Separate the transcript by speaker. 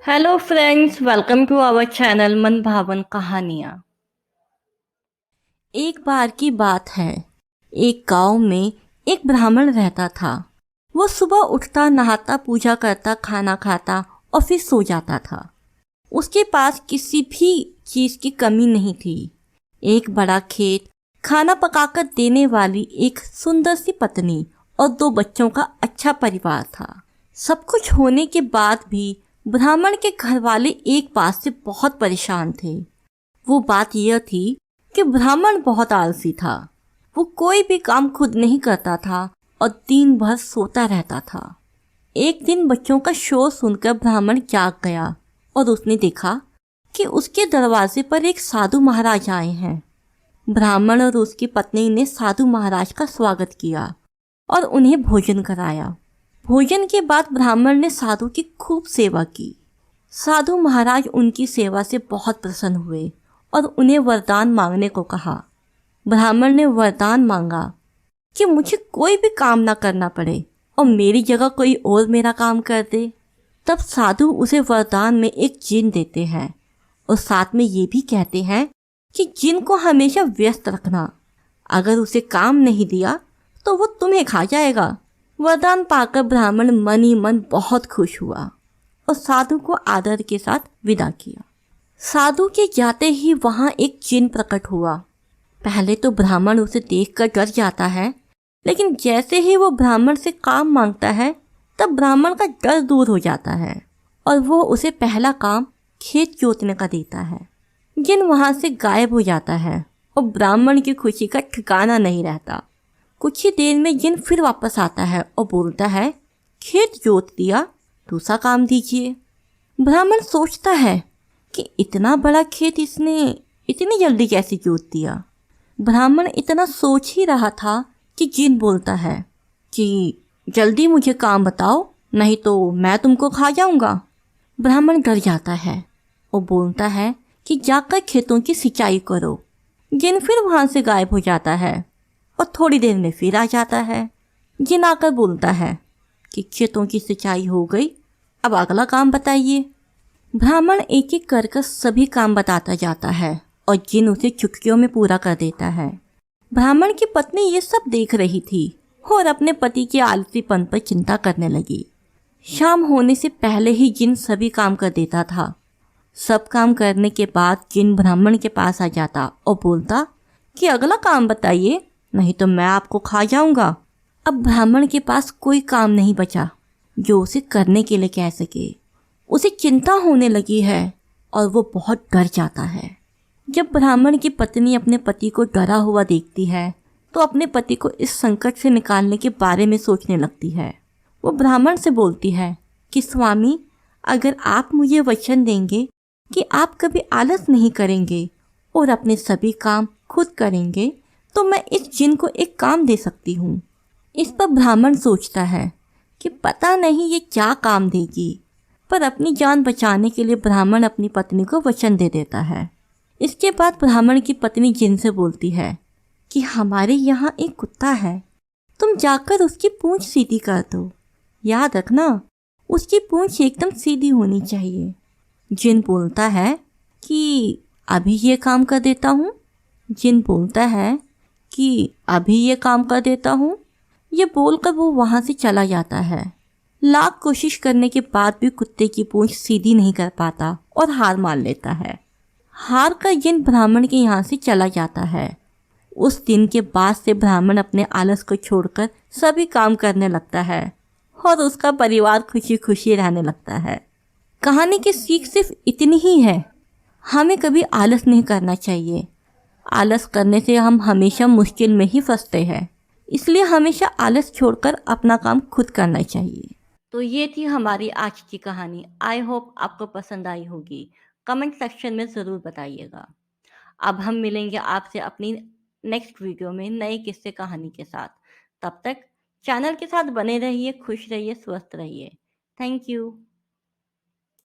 Speaker 1: Hello friends, welcome to our channel मन भावन कहानियाँ। एक बार की बात है। एक गांव में एक ब्राह्मण रहता था। वो सुबह उठता, नहाता, पूजा करता, खाना खाता और फिर सो जाता था। उसके पास किसी भी चीज की कमी नहीं थी। एक बड़ा खेत, खाना पकाकर देने वाली एक सुंदर सी पत्नी और 2 बच्चों का अच्छा परिवार था। सब कुछ होने के बाद भी ब्राह्मण के घर वाले एक बात से बहुत परेशान थे। वो बात यह थी कि ब्राह्मण बहुत आलसी था। वो कोई भी काम खुद नहीं करता था और दिन भर सोता रहता था। एक दिन बच्चों का शोर सुनकर ब्राह्मण जाग गया और उसने देखा कि उसके दरवाजे पर एक साधु महाराज आए हैं। ब्राह्मण और उसकी पत्नी ने साधु महाराज का स्वागत किया और उन्हें भोजन कराया। भोजन के बाद ब्राह्मण ने साधु की खूब सेवा की। साधु महाराज उनकी सेवा से बहुत प्रसन्न हुए और उन्हें वरदान मांगने को कहा। ब्राह्मण ने वरदान मांगा कि मुझे कोई भी काम ना करना पड़े और मेरी जगह कोई और मेरा काम कर दे। तब साधु उसे वरदान में एक जिन देते हैं और साथ में ये भी कहते हैं कि जिन को हमेशा व्यस्त रखना। अगर उसे काम नहीं दिया तो वो तुम्हें खा जाएगा। वरदान पाकर ब्राह्मण मन ही मन बहुत खुश हुआ और साधु को आदर के साथ विदा किया। साधु के जाते ही वहां एक जिन प्रकट हुआ। पहले तो ब्राह्मण उसे देखकर डर जाता है, लेकिन जैसे ही वो ब्राह्मण से काम मांगता है तब ब्राह्मण का डर दूर हो जाता है और वो उसे पहला काम खेत जोतने का देता है। जिन वहां से गायब हो जाता है और ब्राह्मण की खुशी का ठिकाना नहीं रहता। कुछ ही देर में जिन फिर वापस आता है और बोलता है, खेत जोत दिया, दूसरा काम दीजिए। ब्राह्मण सोचता है कि इतना बड़ा खेत इसने इतनी जल्दी कैसे जोत दिया। ब्राह्मण इतना सोच ही रहा था कि जिन बोलता है कि जल्दी मुझे काम बताओ, नहीं तो मैं तुमको खा जाऊंगा। ब्राह्मण डर जाता है और बोलता है कि जाकर खेतों की सिंचाई करो। जिन फिर वहां से गायब हो जाता है और थोड़ी देर में फिर आ जाता है। जिन आकर बोलता है कि खेतों की सिंचाई हो गई, अब अगला काम बताइए। ब्राह्मण एक एक कर सभी काम बताता जाता है और जिन उसे चुटकियों में पूरा कर देता है। ब्राह्मण की पत्नी ये सब देख रही थी और अपने पति के आलसीपन पर चिंता करने लगी। शाम होने से पहले ही जिन सभी काम कर देता था। सब काम करने के बाद जिन ब्राह्मण के पास आ जाता और बोलता कि अगला काम बताइए, नहीं तो मैं आपको खा जाऊंगा। अब ब्राह्मण के पास कोई काम नहीं बचा जो उसे करने के लिए कह सके। उसे चिंता होने लगी है और वो बहुत डर जाता है। जब ब्राह्मण की पत्नी अपने पति को डरा हुआ देखती है तो अपने पति को इस संकट से निकालने के बारे में सोचने लगती है। वो ब्राह्मण से बोलती है कि स्वामी, अगर आप मुझे वचन देंगे कि आप कभी आलस नहीं करेंगे और अपने सभी काम खुद करेंगे तो मैं इस जिन को एक काम दे सकती हूँ। इस पर ब्राह्मण सोचता है कि पता नहीं ये क्या काम देगी, पर अपनी जान बचाने के लिए ब्राह्मण अपनी पत्नी को वचन दे देता है। इसके बाद ब्राह्मण की पत्नी जिन से बोलती है कि हमारे यहाँ एक कुत्ता है, तुम जाकर उसकी पूंछ सीधी कर दो। याद रखना, उसकी पूंछ एकदम सीधी होनी चाहिए। जिन बोलता है कि अभी ये काम कर देता हूँ। जिन बोलता है कि अभी ये काम कर देता हूँ। ये बोलकर वो वहाँ से चला जाता है। लाख कोशिश करने के बाद भी कुत्ते की पूंछ सीधी नहीं कर पाता और हार मान लेता है। हार कर जिन ब्राह्मण के यहाँ से चला जाता है। उस दिन के बाद से ब्राह्मण अपने आलस को छोड़कर सभी काम करने लगता है और उसका परिवार खुशी खुशी रहने लगता है। कहानी की सीख सिर्फ इतनी ही है, हमें कभी आलस नहीं करना चाहिए। आलस करने से हम हमेशा मुश्किल में ही फंसते हैं, इसलिए हमेशा आलस छोड़कर अपना काम खुद करना चाहिए। तो ये थी हमारी आज की कहानी। आई होप आपको पसंद आई होगी। कमेंट सेक्शन में ज़रूर बताइएगा। अब हम मिलेंगे आपसे अपनी नेक्स्ट वीडियो में नए किस्से कहानी के साथ। तब तक चैनल के साथ बने रहिए, खुश रहिए, स्वस्थ रहिए। Thank you.